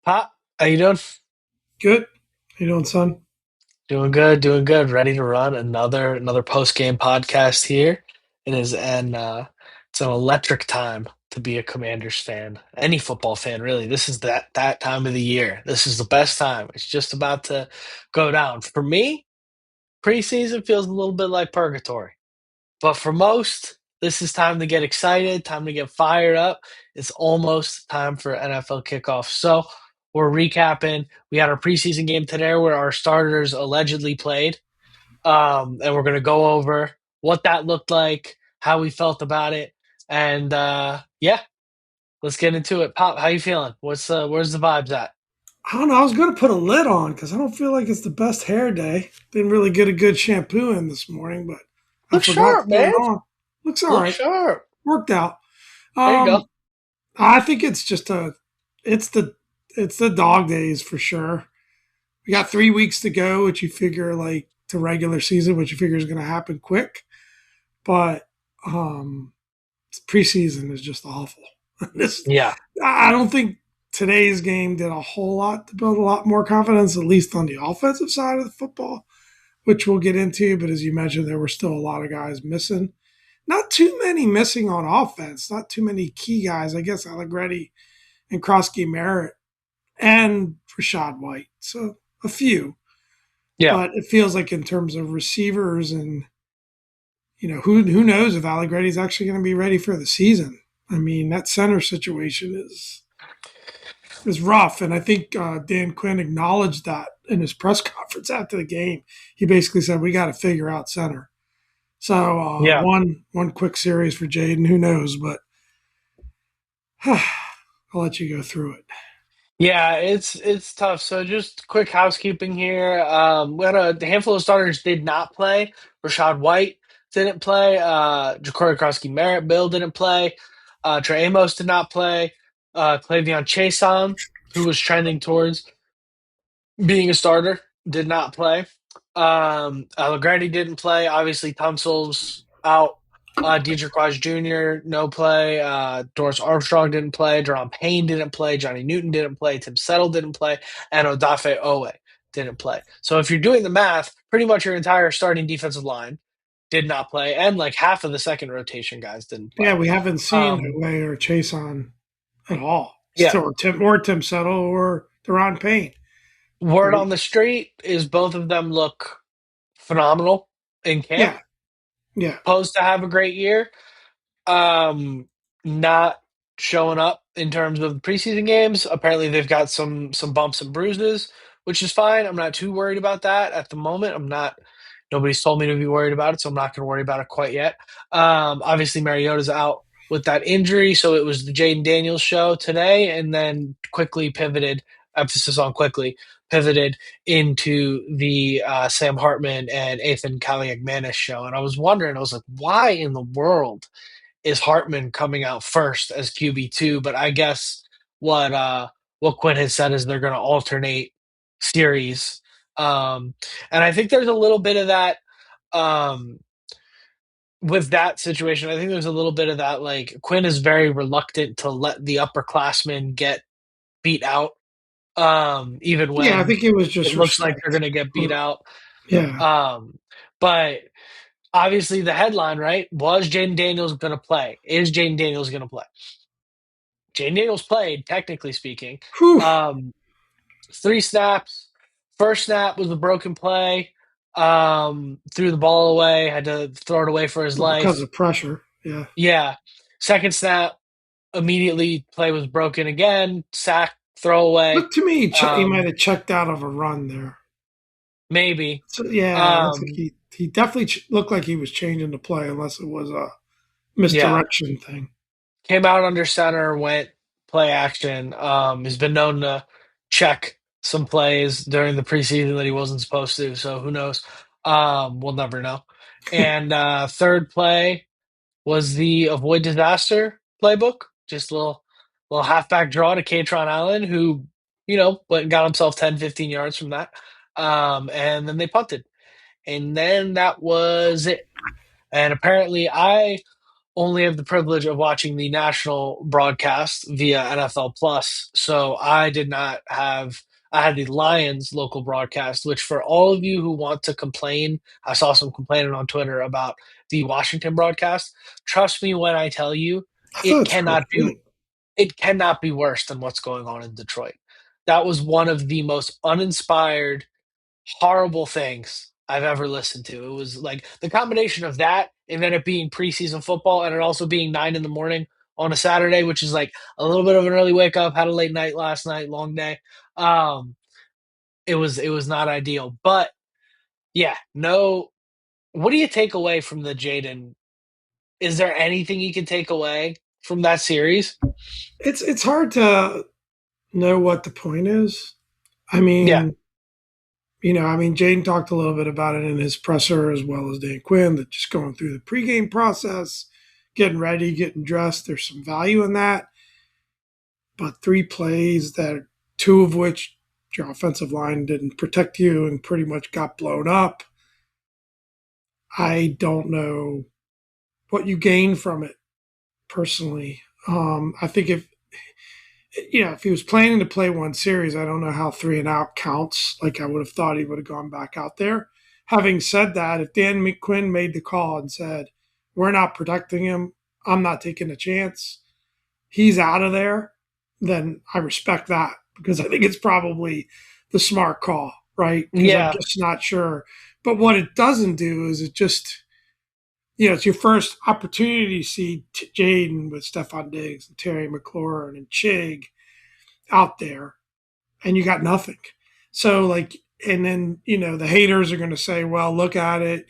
Pop, how you doing? Good. How you doing, son? Doing good, doing good. Ready to run another post game podcast here. It's an electric time to be a Commanders fan. Any football fan, really. This is that time of the year. This is the best time. It's just about to go down. For me, preseason feels a little bit like purgatory. But for most, this is time to get excited, time to get fired up. It's almost time for NFL kickoff. So we're recapping. We had our preseason game today where our starters allegedly played. And we're going to go over what that looked like, how we felt about it. And yeah, let's get into it. Pop, how you feeling? Where's the vibes at? I don't know. I was going to put a lid on because I don't feel like it's the best hair day. Didn't really get a good shampoo in this morning, but I Look forgot to sharp, put man. it on. Looks all Look right. sharp. Worked out. There you go. Um, I think it's just it's the it's the dog days for sure. We got 3 weeks to go, which you figure like to regular season, which you figure is going to happen quick. But um, preseason is just awful. this Yeah. I don't think today's game did a whole lot to build a lot more confidence, at least on the offensive side of the football, which we'll get into. But as you mentioned, there were still a lot of guys missing. Not too many missing on offense, not too many key guys. I guess Allegretti and Krosky Merritt and Rashad White. So a few. Yeah. But it feels like in terms of receivers and who knows if Allegretti's actually going to be ready for the season. I mean, that center situation is rough, and I think Dan Quinn acknowledged that in his press conference after the game. He basically said, "We got to figure out center." So Yeah. one quick series for Jayden. Who knows? But I'll let you go through it. Yeah, it's tough. So just quick housekeeping here. We had a handful of starters did not play. Rashad White didn't play. Ja'Cory Krosky Merritt, Bill didn't play. Trey Amos did not play. Clavion Chason, who was trending towards being a starter, did not play. Allegretti didn't play. Obviously, Tunsil's out. Dietrich Wise Jr. no play. Doris Armstrong didn't play. Jerome Payne didn't play. Johnny Newton didn't play. Tim Settle didn't play, and Odafe Owe didn't play. So if you're doing the math, pretty much your entire starting defensive line did not play, and like half of the second rotation guys didn't Yeah, play. we haven't seen Um, Way or Chase on at all. yeah, Still, or Tim Settle or Deron Payne. word Right? on the street is both of them look phenomenal in camp. Yeah, yeah, Supposed to have a great year. Not showing up in terms of the preseason games. Apparently, they've got some bumps and bruises, which is fine. I'm not too worried about that at the moment. I'm not. Nobody's told me to be worried about it, so I'm not going to worry about it quite yet. Obviously, Mariota's out with that injury, so it was the Jayden Daniels show today, and then quickly pivoted. Emphasis on quickly pivoted into the Sam Hartman and Ethan Kaliakmanis show, and I was wondering, I was like, why in the world is Hartman coming out first as QB2? But I guess what uh, what Quinn has said is they're going to alternate series, um, and I think there's a little bit of that um, with that situation. I think there's a little bit of that. Like Quinn is very reluctant to let the upperclassmen get beat out, even yeah. I when think it was it just looks like they're respect. going to get beat out. Yeah, Um, but obviously, the headline, right, was Jayden Daniels going to play? Is Jayden Daniels going to play? Jayden Daniels played, technically speaking. whew, Um, 3 snaps. First snap was a broken play. Threw the ball away, had to throw it away for his because life. of pressure. Yeah. Yeah. Second snap, immediately play was broken again. Sack, throwaway. Looked to me, he might Um, have checked out of a run there. maybe. So yeah, it looks like Um, he definitely looked like he was changing the play, unless it was a yeah. misdirection thing. Came out under center, went play action. He's been known to check some plays during the preseason that he wasn't supposed to. So who knows? We'll never know. And third play was the avoid disaster playbook. Just a little halfback draw to Katron Allen, who went and got himself 10, 15 yards from that. And then they punted, and then that was it. And apparently, I only have the privilege of watching the national broadcast via NFL Plus. So I did not have. I had the Lions local broadcast, which for all of you who want to complain, I saw some complaining on Twitter about the Washington broadcast. Trust me when I tell you, I thought it it's cannot really be good. it cannot be worse than what's going on in Detroit. That was one of the most uninspired, horrible things I've ever listened to. It was like the combination of that and then it being preseason football and it also being 9 in the morning on a Saturday, which is like a little bit of an early wake up. Had a late night last night, long day. Um, it was not ideal, but yeah, no. What do you take away from the Jayden? Is there anything you can take away from that series? It's hard to know what the point is. I Yeah, mean, Jaden talked a little bit about it in his presser as well as Dan Quinn, that just going through the pregame process, getting ready, getting dressed, there's some value in that. But three plays that two of which your offensive line didn't protect you and pretty much got blown up. I don't know what you gain from it personally. I think if he was planning to play one series, I don't know how 3 and out counts. Like I would have thought he would have gone back out there. Having said that, if Dan McQuinn made the call and said, "We're not protecting him, I'm not taking a chance," he's out of there, then I respect that because I think it's probably the smart call, right? Because I'm yeah, just not sure. But what it doesn't do is it just, it's your first opportunity to see Jaden with Stephon Diggs and Terry McLaurin and Chig out there, and you got nothing. So, like, and then, the haters are going to say, well, look at it.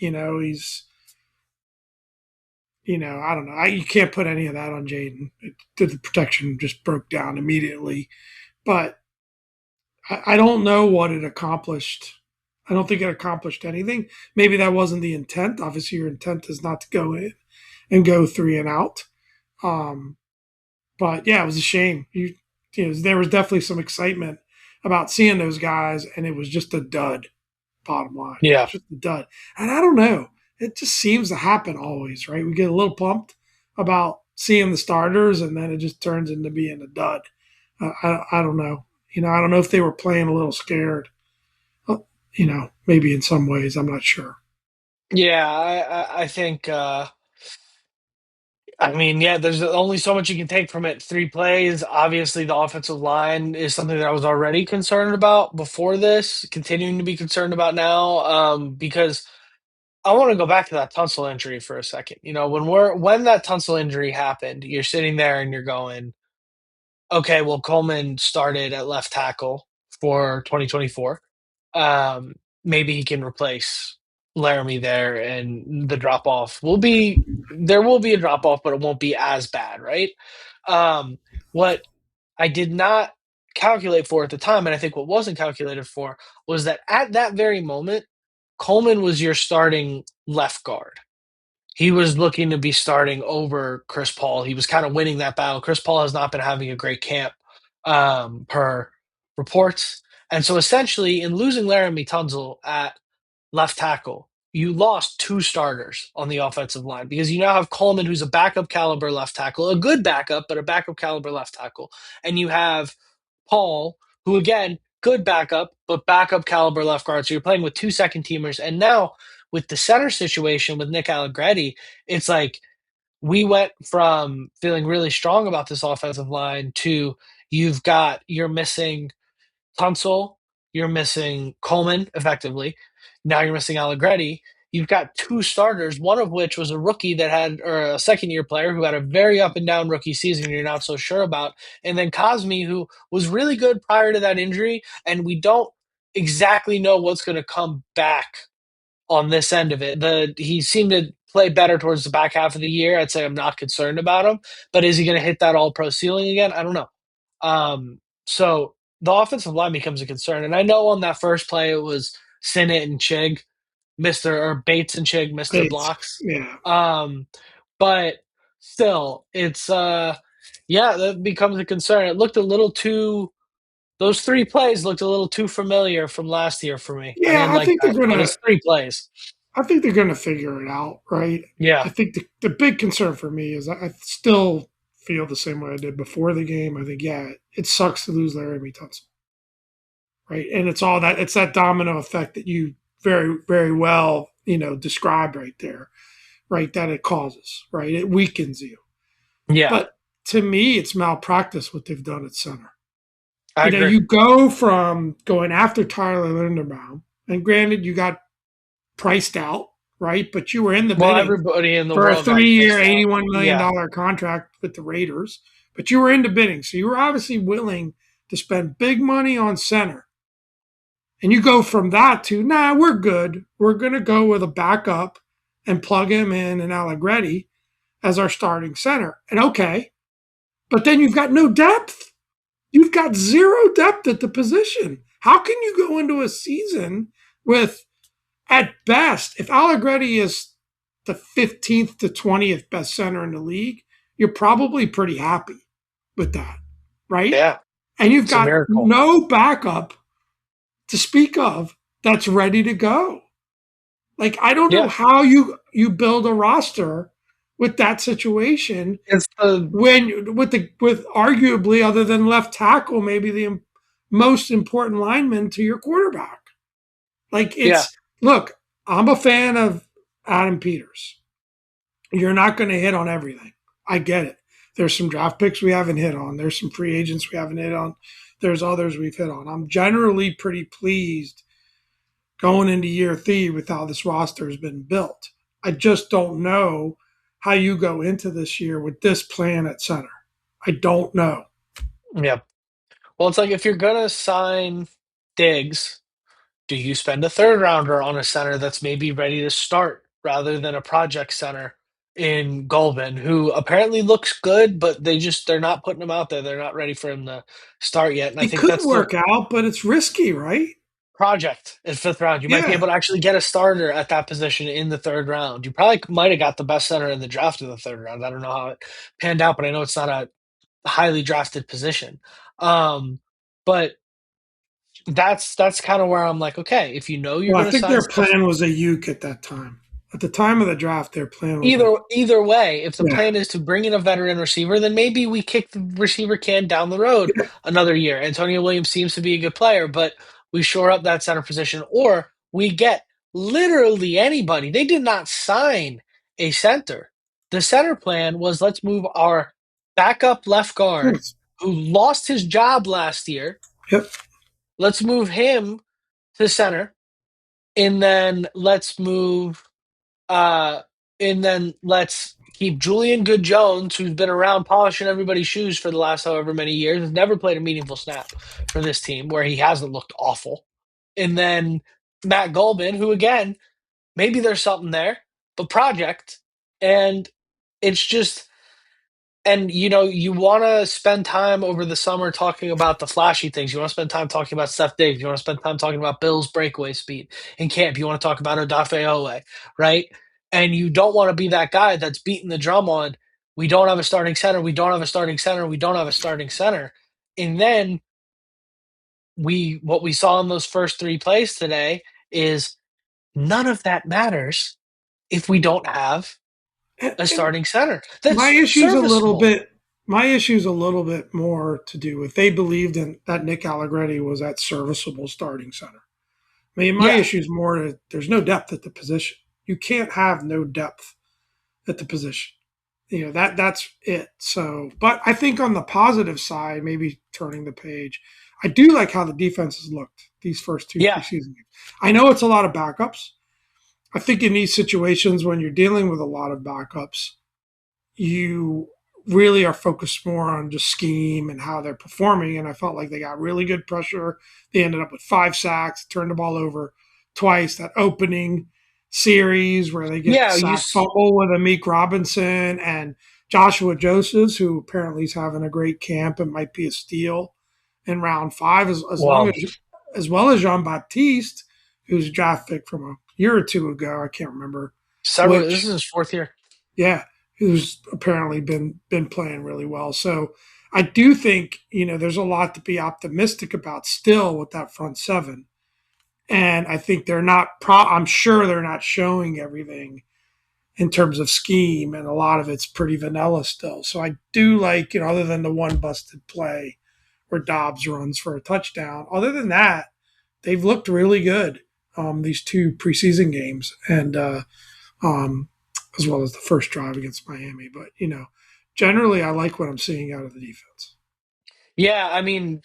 I don't know. You can't put any of that on Jaden. The protection just broke down immediately. But I don't know what it accomplished. I don't think it accomplished anything. Maybe that wasn't the intent. Obviously, your intent is not to go in and go 3 and out. Um, but yeah, it was a shame. There was definitely some excitement about seeing those guys, and it was just a dud. Bottom line, it was yeah. just a dud. And I don't know. It just seems to happen always, right? We get a little pumped about seeing the starters, and then it just turns into being a dud. I don't know. I don't know if they were playing a little scared. Maybe in some ways, I'm not sure. Yeah, I think I mean, yeah, there's only so much you can take from it. Three plays. Obviously, the offensive line is something that I was already concerned about before this, continuing to be concerned about now, because I want to go back to that Tunsil injury for a second. When that Tunsil injury happened, you're sitting there and you're going, okay, well, Coleman started at left tackle for 2024. Um, Maybe he can replace Laramie there, and the drop off will be there will be a drop off, but it won't be as bad, right? What I did not calculate for at the time, and I think what wasn't calculated for was that at that very moment, Coleman was your starting left guard. He was looking to be starting over Chris Paul. He was kind of winning that battle. Chris Paul has not been having a great camp, per reports. And so essentially, in losing Laramie Tunzel at left tackle, you lost two starters on the offensive line because you now have Coleman, who's a backup caliber left tackle, a good backup, but a backup caliber left tackle. And you have Paul, who again, good backup, but backup caliber left guard. So you're playing with two second teamers. And now with the center situation with Nick Allegretti, it's like we went from feeling really strong about this offensive line to you're missing Tunsil, you're missing Coleman effectively. Now you're missing Allegretti. You've got two starters, one of which was a rookie or a second year player who had a very up and down rookie season you're not so sure about. And then Cosme, who was really good prior to that injury, and we don't exactly know what's going to come back on this end of it. He seemed to play better towards the back half of the year. I'd say I'm not concerned about him, but is he going to hit that all pro ceiling again? I don't know. So the offensive line becomes a concern. And I know on that first play it was Sinnott and Chig, Bates and Chig missed their It's blocks. yeah, Um, but still, it's yeah, that becomes a concern. It looked a little too those three plays looked a little too familiar from last year for me. I yeah. didn't I like think they're that, but gonna. it's three plays. I think they're going to figure it out, right? I Yeah. think the big concern for me is I still feel the same way I did before the game. I think, yeah, it sucks to lose Laramie Tunsil, right? And it's all that, it's that domino effect that you very, very well, described right there, right? That it causes, right? It weakens you. Yeah. But to me, it's malpractice what they've done at center. I agree. You go from going after Tyler Linderbaum, and granted, you got priced out, right? But you were in the Well, bidding everybody in the for a world got 3 year, priced out. $81 Yeah. million contract with the Raiders, but you were in the bidding. So you were obviously willing to spend big money on center. And you go from that to, nah, we're good. We're going to go with a backup and plug him in and Allegretti as our starting center. And okay, but then you've got no depth. You've got zero depth at the position. How can you go into a season with, at best, if Allegretti is the 15th to 20th best center in the league, you're probably pretty happy with that, right? Yeah. And you've It's a got miracle. no backup to speak of that's ready to go. Like I don't know Yeah. how you build a roster with that situation It's the when with arguably other than left tackle maybe the most important lineman to your quarterback. Like yeah. it's look, I'm a fan of Adam Peters. You're not going to hit on everything. I get it. There's some draft picks we haven't hit on. There's some free agents we haven't hit on. There's others we've hit on. I'm generally pretty pleased going into year three with how this roster has been built. I just don't know how you go into this year with this plan at center. I don't know. Yeah. Well, it's like if you're gonna sign Diggs, do you spend a third rounder on a center that's maybe ready to start rather than a project center in Goldman, who apparently looks good, but they're not putting him out there. They're not ready for him to start yet. And I It think could that's the work out, but it's risky, right? project in fifth round. You might be Yeah. able to actually get a starter at that position in the third round. You probably might have got the best center in the draft in the third round. I don't know how it panned out, but I know it's not a highly drafted position. Um, but that's kind of where I'm like, okay, if you know you're Well, I going to think sign their stuff, plan was a uke at that time. At the time of the draft, their plan was like, either way, if the yeah, plan is to bring in a veteran receiver, then maybe we kick the receiver can down the road yeah, another year. Antonio Williams seems to be a good player, but we shore up that center position, or we get literally anybody. They did not sign a center. The center plan was let's move our backup left guard yes, who lost his job last year. yep, Let's move him to center, and then uh let's keep Julian Good Jones, who's been around polishing everybody's shoes for the last however many years, has never played a meaningful snap for this team where he hasn't looked awful. And then Matt Goldman, who again, maybe there's something there, but project. And it's just and you want to spend time over the summer talking about the flashy things. You want to spend time talking about Steph Diggs. You want to spend time talking about Bill's breakaway speed in camp. You want to talk about Odafe Owe, right? And you don't want to be that guy that's beating the drum on, we don't have a starting center. We don't have a starting center. We don't have a starting center. And then what we saw in those first three plays today is none of that matters if we don't have a and starting center my that's issue's a little serviceable. bit. My issue's a little bit more to do with they believed in that Nick Allegretti was that serviceable starting center. I mean, my Yeah. issue's more that there's no depth at the position. You can't have no depth at the position. That's it. So, but I think on the positive side, maybe turning the page, I do like how the defense has looked these first two Yeah. preseason games. I know it's a lot of backups. I think in these situations when you're dealing with a lot of backups, you really are focused more on just scheme and how they're performing. And I felt like they got really good pressure. They ended up with 5 sacks, turned the ball over twice. That opening series where they get the Yeah. sack fumble with Amik Robinson and Joshua Josephs, who apparently is having a great camp and might be a steal in round five, as long Well, as well as Jean Baptiste, who's a draft pick from a year or two ago. I can't remember this which. is his fourth year. Yeah, who's apparently been playing really well. So I do think there's a lot to be optimistic about still with that front seven. And I think they're not, I'm sure they're not showing everything in terms of scheme, and a lot of it's pretty vanilla still. So I do like, other than the one busted play where Dobbs runs for a touchdown, other than that, they've looked really good these two preseason games, and um, as well as the first drive against Miami. But, generally, I like what I'm seeing out of the defense. Yeah, I mean,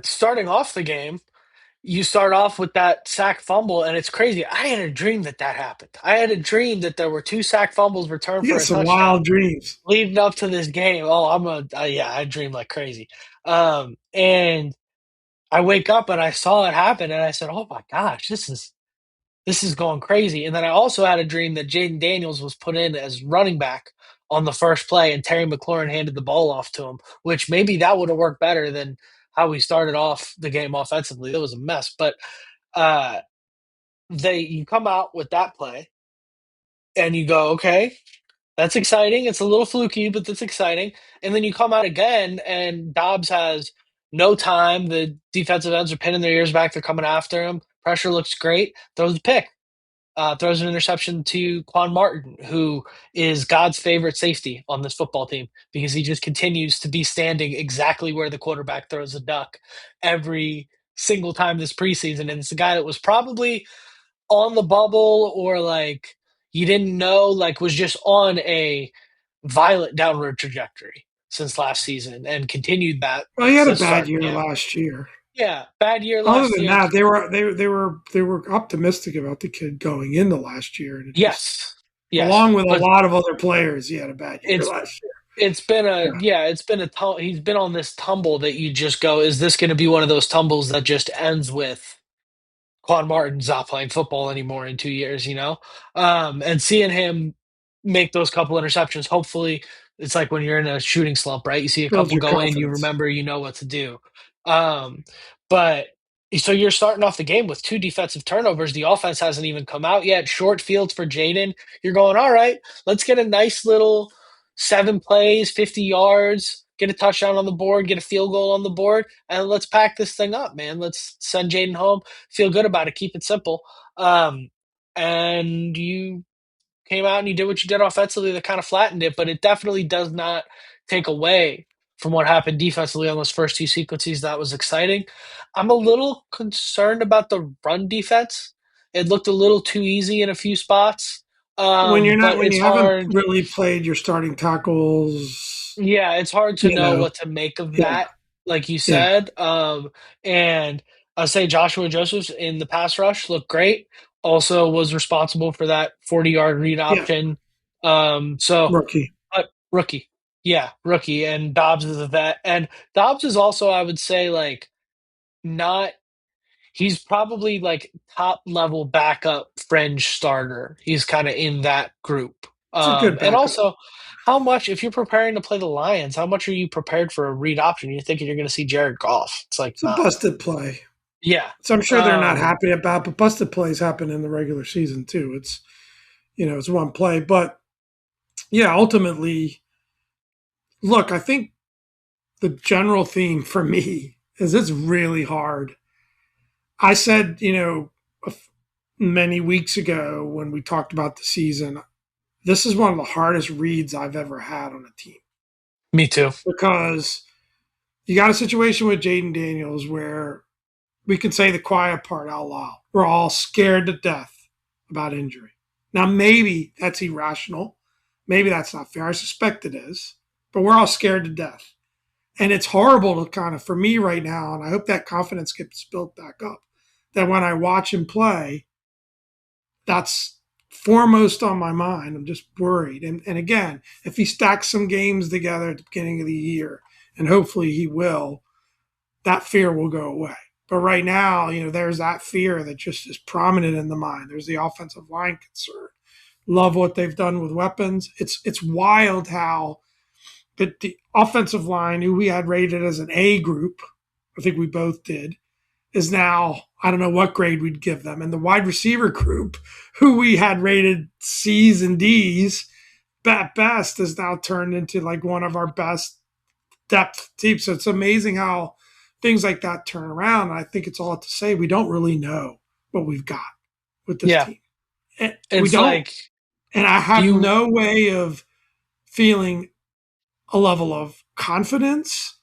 starting off the game, you start off with that sack fumble, and it's crazy. I had a dream that that happened. I had a dream that there were two sack fumbles returned You for got a some touchdown wild dreams. leading up to this game. Oh, yeah, I dream like crazy. And I wake up and I saw it happen, and I said, "Oh my gosh, this is going crazy." And then I also had a dream that Jayden Daniels was put in as running back on the first play, and Terry McLaurin handed the ball off to him, which maybe that would have worked better than how we started off the game offensively. It was a mess, but uh, they you come out with that play, and you go, okay, that's exciting. It's a little fluky, but that's exciting. And then you come out again, and Dobbs has no time. The defensive ends are pinning their ears back. They're coming after him. Pressure looks great. Throws a pick. Throws an interception to Quan Martin, who is God's favorite safety on this football team because he just continues to be standing exactly where the quarterback throws a duck every single time this preseason. And it's a guy that was probably on the bubble or like you didn't know, like was just on a violent downward trajectory since last season and continued that Well, he had a to bad start the year game. last year. Yeah, bad year Other last than year. that, they were optimistic about the kid going into last year, and it just, Yes, yes, along with a but lot of other players, he had a bad year it's last it's been a year. yeah, it's been a he's been on this tumble that you just go, is this going to be one of those tumbles that just ends with Quan Martin's not playing football anymore in 2 years, and seeing him make those couple interceptions, hopefully, it's like when you're in a shooting slump, right? You see a Builds couple your go in, you confidence. remember, you know what to do. Um, but so you're starting off the game with two defensive turnovers. The offense hasn't even come out yet. Short fields for Jayden. You're going, all right, let's get a nice little 7 plays, 50 yards, get a touchdown on the board, get a field goal on the board, and let's pack this thing up, man. Let's send Jayden home, feel good about it, keep it simple. Um, and you came out and you did what you did offensively that kind of flattened it, but it definitely does not take away from what happened defensively on those first two sequences. That was exciting. I'm a little concerned about the run defense. It looked a little too easy in a few spots, but When it's you haven't hard. really played your starting tackles, Yeah, it's hard to you know know, what to make of yeah, that, like you yeah, said. And I'll say Joshua Josephs in the pass rush looked great. Also was responsible for that 40-yard read yeah, option. So rookie. but rookie. Yeah, rookie. And Dobbs is a vet. And Dobbs is also, I would say, like not he's probably like top level backup fringe starter. He's kind of in that group. It's a good And backup. also, how much if you're preparing to play the Lions, how much are you prepared for a read option? You're thinking you're going to see Jared Goff. It's like It's a not. busted play. Yeah. So I'm sure they're not Um, happy about, but busted plays happen in the regular season too. It's one play, but yeah, ultimately, look, I think the general theme for me is it's really hard. I said, many weeks ago when we talked about the season, this is one of the hardest reads I've ever had on a team Me too. because you got a situation with Jayden Daniels where we can say the quiet part out loud. We're all scared to death about injury. Now, maybe that's irrational. Maybe that's not fair. I suspect it is, but we're all scared to death. And it's horrible to kind of, for me right now, and I hope that confidence gets built back up, that when I watch him play, that's foremost on my mind. I'm just worried. And again, if he stacks some games together at the beginning of the year, and hopefully he will, that fear will go away. But right now, there's that fear that just is prominent in the mind. There's the offensive line concern. Love what they've done with weapons. It's wild how the offensive line, who we had rated as an A group, I think we both did, is now, I don't know what grade we'd give them. And the wide receiver group, who we had rated C's and D's at best, is now turned into like one of our best depth teams. So it's amazing how things like that turn around. And I think it's all to say we don't really know what we've got with this Yeah. team. And we It's don't. like And I have you no way of feeling a level of confidence.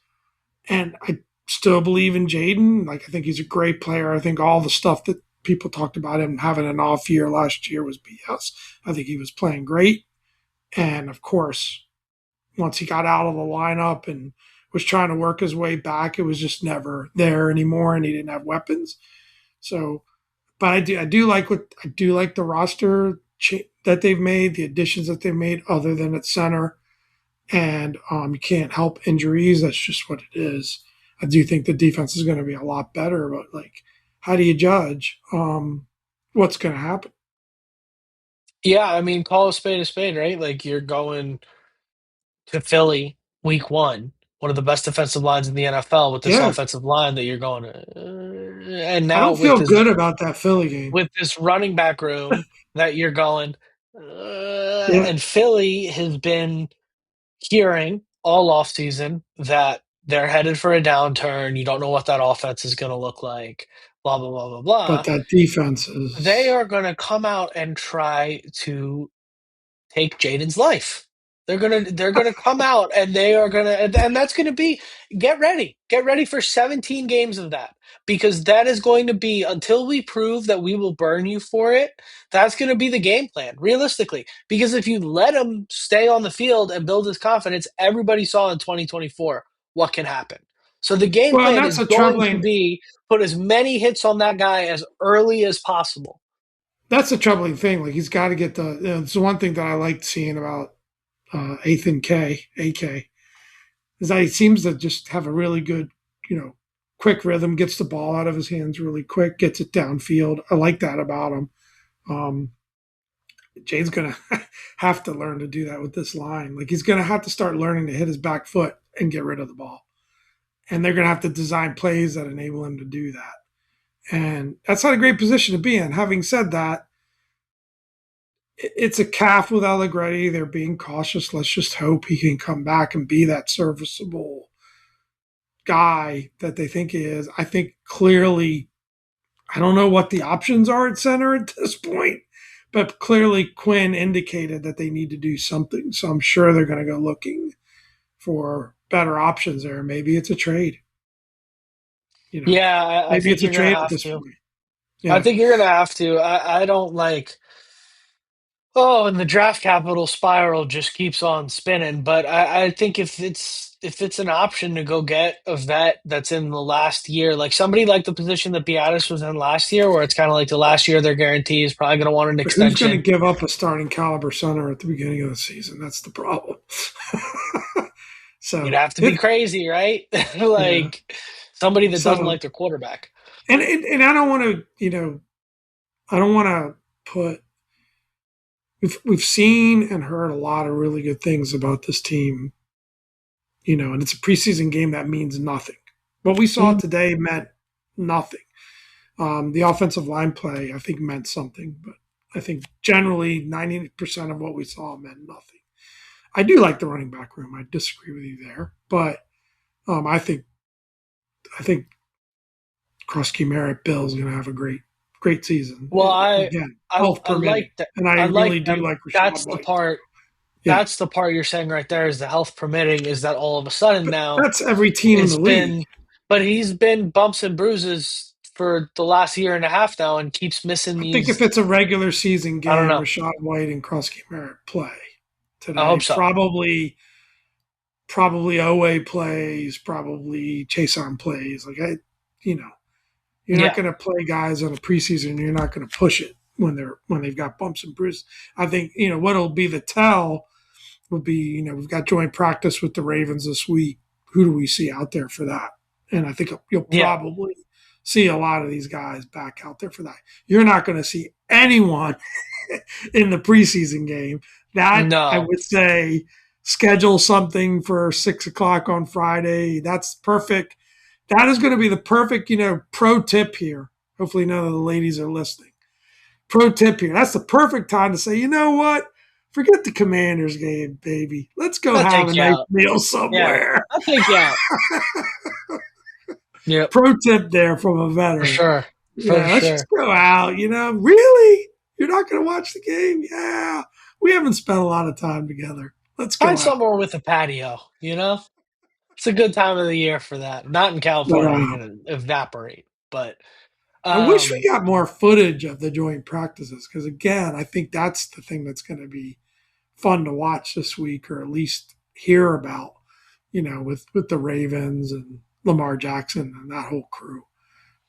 And I still believe in Jayden. Like, I think he's a great player. I think all the stuff that people talked about him having an off year last year was BS. I think he was playing great. And of course, once he got out of the lineup and was trying to work his way back, it was just never there anymore, and he didn't have weapons. So, but I do like the roster that they've made, the additions that they've made, other than at center, and you can't help injuries. That's just what it is. I do think the defense is going to be a lot better, but like, how do you judge what's going to happen? yeah, I mean, call a spade, right? Like you're going to Philly week one of the best defensive lines in the NFL with this Yeah, offensive line that you're going and I now don't feel good about that Philly game. with this running back room that you're going, Yeah, and Philly has been hearing all offseason that they're headed for a downturn. You don't know what that offense is going to look like, blah, blah, blah, blah, but blah. that defense They is. are going to come out and try to take Jaden's life. They're gonna come out and they are gonna and that's gonna be get ready for 17 games of that because that is going to be until we prove that we will burn you for it. That's going to be the game plan realistically because if you let him stay on the field and build his confidence, everybody saw in 2024 what can happen. So the game Well, and plan that's is a going to troubling. be put as many hits on that guy as early as possible. That's a troubling thing. Like, he's got to get the. It's the one thing that I liked seeing about Ethan K. AK is that he seems to just have a really good, quick rhythm. Gets the ball out of his hands really quick. Gets it downfield. I like that about him. Um, Jade's gonna have to learn to do that with this line. Like, he's gonna have to start learning to hit his back foot and get rid of the ball. And they're gonna have to design plays that enable him to do that. And that's not a great position to be in. Having said that, it's a calf with Allegretti. They're being cautious. Let's just hope he can come back and be that serviceable guy that they think he is. I think clearly, I don't know what the options are at center at this point, but clearly Quinn indicated that they need to do something. So I'm sure they're going to go looking for better options there. Maybe it's a trade. You know, Yeah, I maybe think it's a you're gonna trade at have this to. point. I Yeah. think you're gonna have to. I don't like. Oh, and the draft capital spiral just keeps on spinning. But I think if it's an option to go get a vet that's in the last year, like somebody like the position that Beatis was in last year, where it's kind of like the last year their guarantee is probably going to want an But who's going to extension. give up a starting caliber center at the beginning of the season? That's the problem. You'd So have to be it, crazy, right? yeah. Like somebody that doesn't So like their quarterback. and I don't want to, I don't want to put. We've seen and heard a lot of really good things about this team, and it's a preseason game that means nothing. What we saw Mhm. today meant nothing. The offensive line play, I think, meant something, but I think generally 90% of what we saw meant nothing. I do like the running back room. I disagree with you there, but I think Krusky Merritt Bill is going to have a great season. Well, Again, health I like permitting, that. and I I like really do them. like Rashad White. Yeah, That's the part you're saying right there is the health permitting is that all of a sudden but now that's every team in it's the league. been, but he's been bumps and bruises for the last year and a half now and keeps missing I think if these. it's a regular season I don't game, know. Rashad White and Krusky Merritt play I today. hope so. Probably Owe plays, probably Chase on plays. You know, you're not Yeah. going to play guys on a preseason. You're not going to push it when they've got bumps and bruises. I think what'll be the tell will be we've got joint practice with the Ravens this week. Who do we see out there for that? And I think you'll Yeah. probably see a lot of these guys back out there for that. You're not going to see anyone in the preseason game. That I No. would say schedule something for 6 o'clock on Friday. That's perfect. That is going to be the perfect, pro tip here. Hopefully none of the ladies are listening. Pro tip here. That's the perfect time to say, you know what? Forget the Commanders game, baby. Let's go I'll have a take you nice out. meal Yeah. somewhere. I'll take you out. Yep. Pro tip there from a For veteran. sure. for Yeah, let's just sure. go out. Really? You're not going to watch the game? Yeah, we haven't spent a lot of time together. Let's Find go out. somewhere with a patio, you know? It's a good time of the year for that. Not in But California, you're gonna evaporate. But I wish we um got more footage of the joint practices because, again, I think that's the thing that's going to be fun to watch this week, or at least hear about. With the Ravens and Lamar Jackson and that whole crew.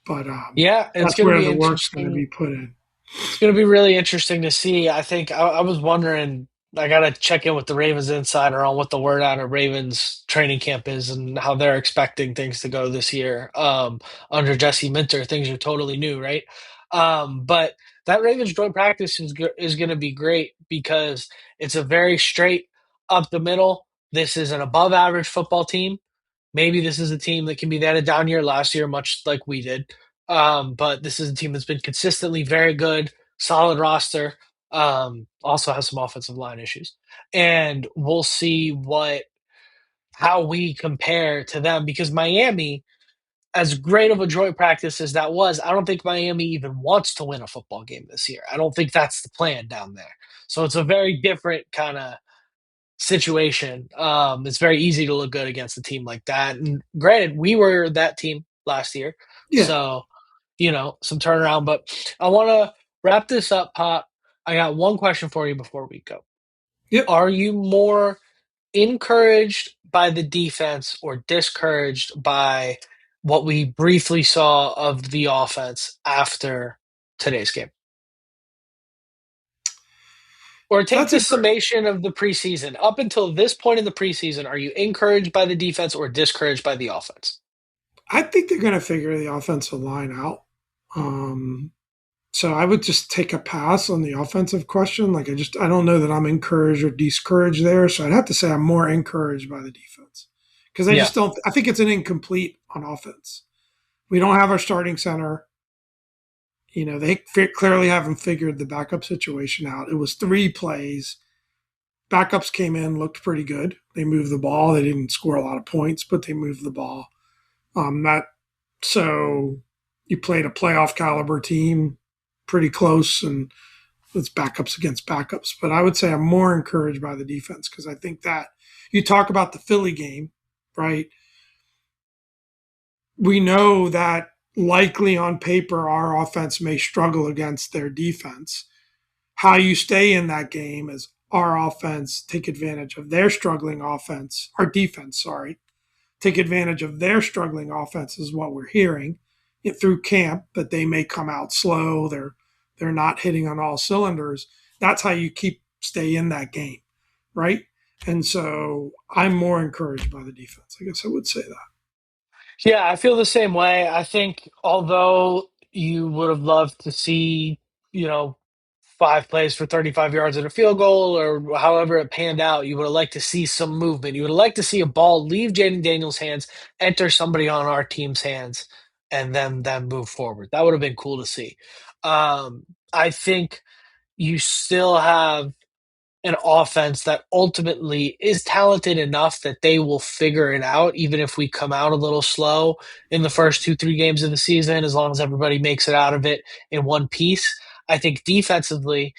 But yeah, it's that's gonna where be the work's going to interesting. be put in. It's going to be really interesting to see. I think I was wondering. I got to check in with the Ravens insider on what the word out of Ravens training camp is and how they're expecting things to go this year. Under Jesse Minter, things are totally new, right? But that Ravens joint practice is going to be great because it's a very straight up the middle. This is an above average football team. Maybe this is a team that can be that a down year last year, much like we did. But this is a team that's been consistently very good, solid roster. Also has some offensive line issues, and we'll see how we compare to them because Miami, as great of a joint practice as that was, I don't think Miami even wants to win a football game this year. I don't think that's the plan down there. So it's a very different kind of situation. It's very easy to look good against a team like that. And granted, we were that team last year, Yeah. so some turnaround. But I want to wrap this up, Pop. I got one question for you before we go. Yep. Are you more encouraged by the defense or discouraged by what we briefly saw of the offense after today's game? Or take That's the a great. summation of the preseason. Up until this point in the preseason, are you encouraged by the defense or discouraged by the offense? I think they're going to figure the offensive line out. Um, so I would just take a pass on the offensive question. I don't know that I'm encouraged or discouraged there. So I'd have to say I'm more encouraged by the defense because I Yeah. just don't. I think it's an incomplete on offense. We don't have our starting center. They clearly haven't figured the backup situation out. It was 3 plays. Backups came in, looked pretty good. They moved the ball. They didn't score a lot of points, but they moved the ball. That so you played a playoff caliber team, pretty close, and it's backups against backups. But I would say I'm more encouraged by the defense because I think that you talk about the Philly game, right? We know that likely on paper our offense may struggle against their defense. How you stay in that game is our offense take advantage of their struggling offense, our defense, sorry, take advantage of their struggling offense is what we're hearing through camp, that they may come out slow. They're not hitting on all cylinders. That's how you stay in that game, right? And so I'm more encouraged by the defense. I guess I would say that. Yeah, I feel the same way. I think although you would have loved to see, you know, 5 plays for 35 yards and a field goal or however it panned out, you would have liked to see some movement. You would have liked to see a ball leave Jayden Daniels' hands, enter somebody on our team's hands, and then move forward. That would have been cool to see. I think you still have an offense that ultimately is talented enough that they will figure it out, even if we come out a little slow in the first 2, 3 games of the season, as long as everybody makes it out of it in one piece. I think defensively,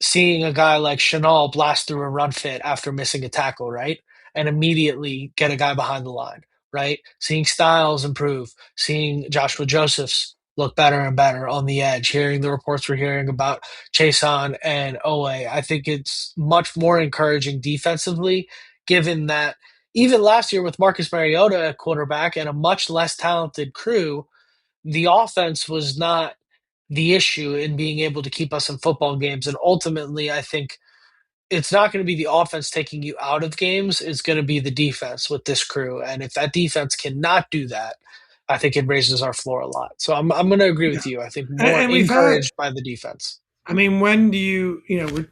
seeing a guy like Chanel blast through a run fit after missing a tackle, right? And immediately get a guy behind the line, right? Seeing Styles improve, seeing Joshua Josephs look better and better on the edge, hearing the reports we're hearing about Chason and Owe. I think it's much more encouraging defensively, given that even last year with Marcus Mariota at quarterback and a much less talented crew, the offense was not the issue in being able to keep us in football games. And ultimately, I think it's not going to be the offense taking you out of games. It's going to be the defense with this crew. And if that defense cannot do that, I think it raises our floor a lot. So I'm going to agree Yeah. with you. I think more And we've had, encouraged by the defense. I mean, when do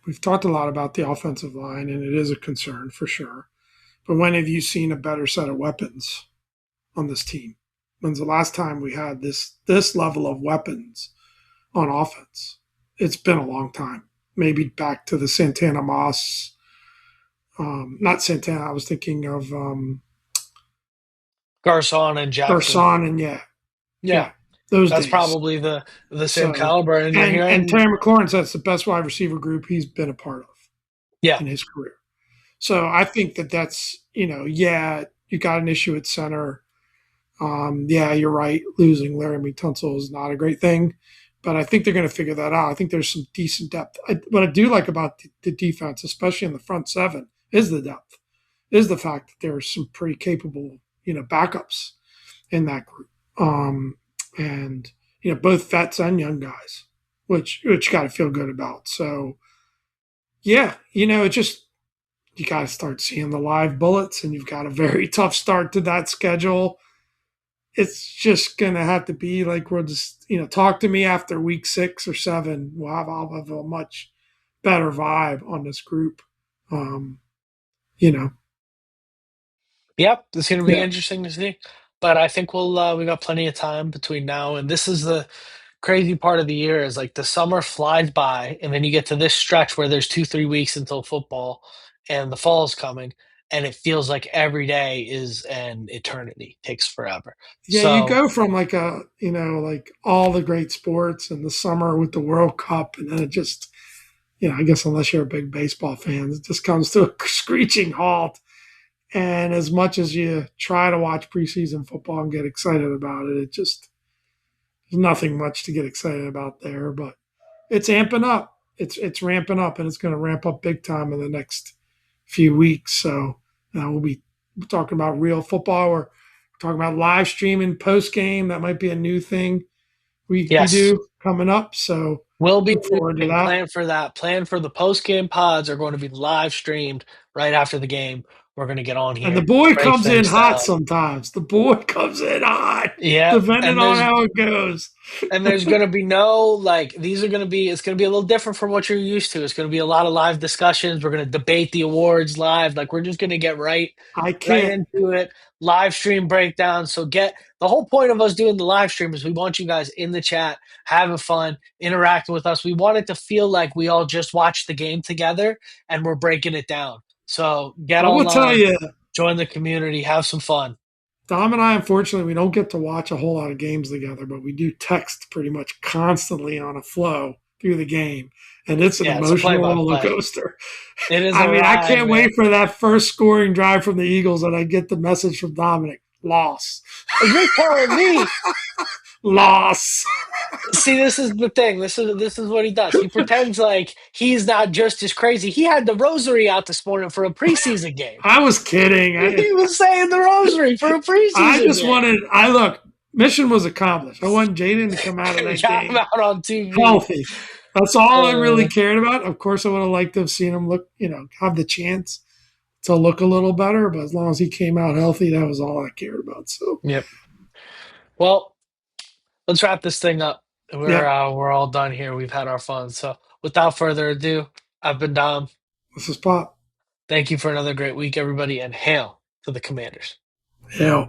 we've talked a lot about the offensive line, and it is a concern for sure. But when have you seen a better set of weapons on this team? When's the last time we had this level of weapons on offense? It's been a long time. Maybe back to the Santana Moss, not Santana. I was thinking of Garcon and Jackson. Garcon, and yeah, Yeah. yeah. those That's days. probably the same So caliber, and you're and hearing, Terry McLaurin says the best wide receiver group he's been a part of yeah, in his career. So I think that that's yeah, you got an issue at center. Yeah, you're right. Losing Laramie Tunsil is not a great thing, but I think they're going to figure that out. I think there's some decent depth. What I do like about the defense, especially in the front seven, is the depth. Is the fact that there's some pretty capable, backups in that group, and both vets and young guys, which got to feel good about. So yeah, it just you got to start seeing the live bullets, and you've got a very tough start to that schedule. It's just gonna have to be like we'll just talk to me after week 6 or 7. I'll have a much better vibe on this group. Um, you know, yep, it's going to be yeah, interesting to see. But I think we got plenty of time between now and this is the crazy part of the year is like the summer flies by, and then you get to this stretch where there's 2-3 weeks until football, and the fall's coming, and it feels like every day is an eternity, takes forever. yeah. You So go from like like all the great sports and the summer with the World Cup, and then it just I guess unless you're a big baseball fan, it just comes to a screeching halt. And as much as you try to watch preseason football and get excited about it, it just there's nothing much to get excited about there. But it's amping up. It's ramping up, and it's going to ramp up big time in the next few weeks. So we'll be talking about real football. We're talking about live streaming post game. That might be a new thing we yes, do coming up. So we'll be look forward to that. plan for that. Plan for the post game pods are going to be live streamed right after the game. We're going to get on And the here, boy break comes in things hot down. sometimes. The boy comes in hot, Yeah, depending on how it goes. there's going to be no like these are going to be it's going to be a little different from what you're used to. It's going to be a lot of live discussions. We're going to debate the awards live. Like we're just going to get I right can't. into it. Live stream breakdown. So get the whole point of us doing the live stream is we want you guys in the chat, having fun, interacting with us. We want it to feel like we all just watched the game together and we're breaking it down. So get I will tell online, you, join the community, have some fun. Dom and I, unfortunately, we don't get to watch a whole lot of games together, but we do text pretty much constantly on a flow through the game. And it's an Yeah, it's a play emotional by roller play. coaster. It is I a mean, I ride, can't man. wait for that first scoring drive from the Eagles, and I get the message from Dominic loss. You're telling me. Loss. See, this is the thing. This is what he does. He pretends like he's not just as crazy. He had the rosary out this morning for a preseason game. I was kidding. He was saying the rosary for a I preseason just game. wanted, I look, mission was accomplished. I want Jayden to come out of that Got him game out on TV. healthy. That's all I really Uh, cared about. Of course, I would have liked to have seen him look, have the chance to look a little better, but as long as he came out healthy, that was all I cared about. So, yep. Well, let's wrap this thing up. yeah, We're all done here. We've had our fun. So, without further ado, I've been Dom. this is Pop. Thank you for another great week, everybody, and hail to the Commanders. Yeah.